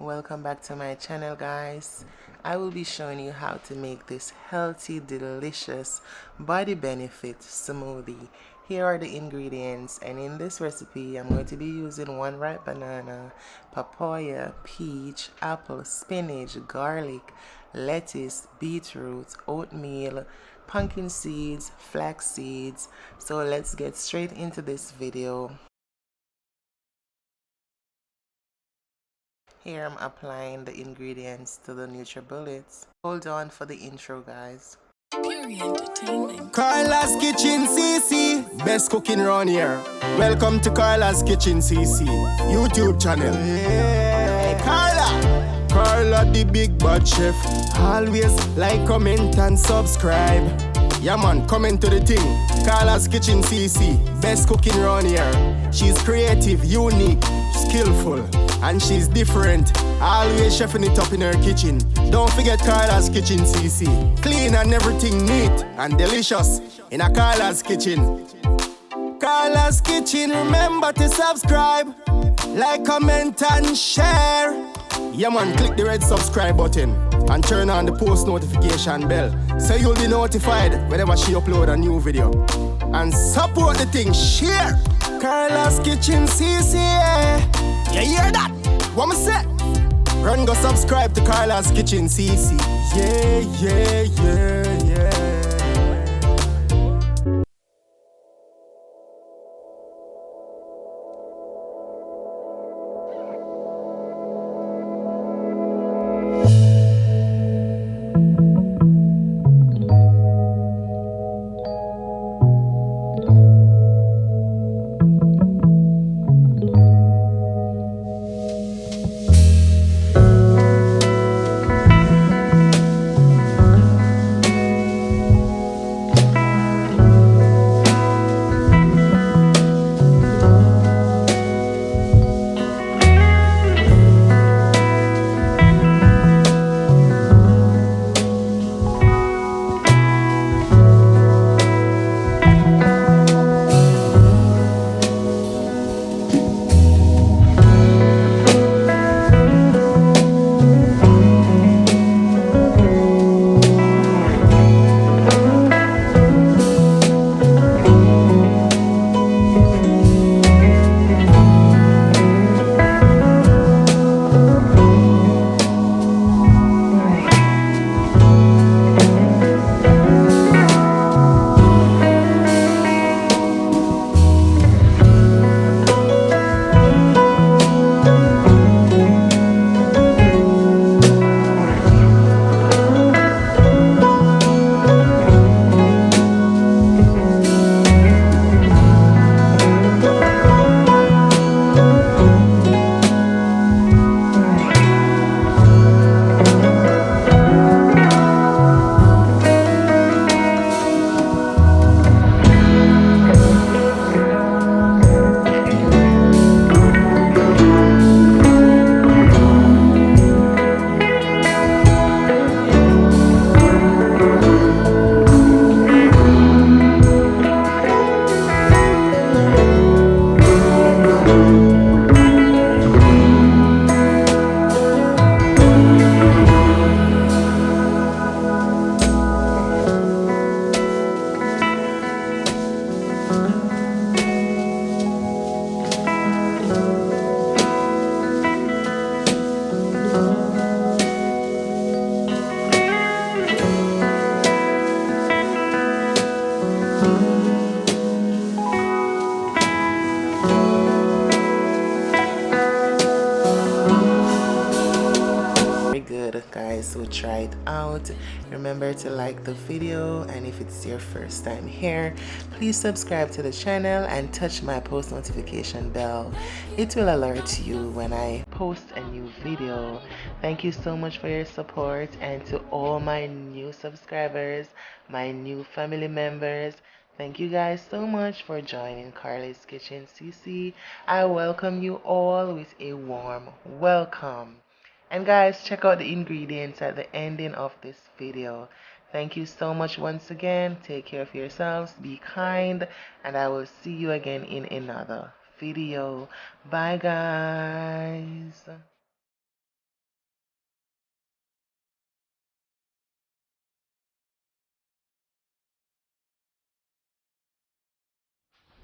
welcome back to my channel, guys. I will be showing you how to make this healthy, delicious, body benefit smoothie. Here are the ingredients, and in this recipe I'm going to be using 1 ripe banana, papaya, peach, apple, spinach, garlic, lettuce, beetroot, oatmeal, pumpkin seeds, flax seeds. So let's get straight into this video. Here I'm applying the ingredients to the NutriBullets. Hold on for the intro, guys. Carla's Kitchen CC, best cooking around here. Welcome to Carla's Kitchen CC YouTube channel. Hey, Carla the big bad chef. Always like, comment and subscribe. Yeah man, comment to the thing. Carla's Kitchen CC, best cooking around here. She's creative, unique, skillful, and she's different. Always chefing it up in her kitchen. Don't forget Carla's Kitchen CC. Clean and everything neat and delicious in a Carla's Kitchen. Carla's Kitchen, remember to subscribe, like, comment and share. Yeah man, click the red subscribe button and turn on the post notification bell so you'll be notified whenever she upload a new video. And support the thing, share. Carla's Kitchen CC, yeah. You hear that? What me say? Run go subscribe to Carla's Kitchen CC. Yeah. Good, guys, so try it out. Remember to like the video, and if it's your first time here, please subscribe to the channel and touch my post notification bell. It will alert you when I post a new video. Thank you so much for your support, and to all my new subscribers, my new family members, thank you guys so much for joining Carla's Kitchen CC. I welcome you all with a warm welcome. And guys, check out the ingredients at the ending of this video. Thank you so much once again. Take care of yourselves, be kind, and I will see you again in another video. Bye guys.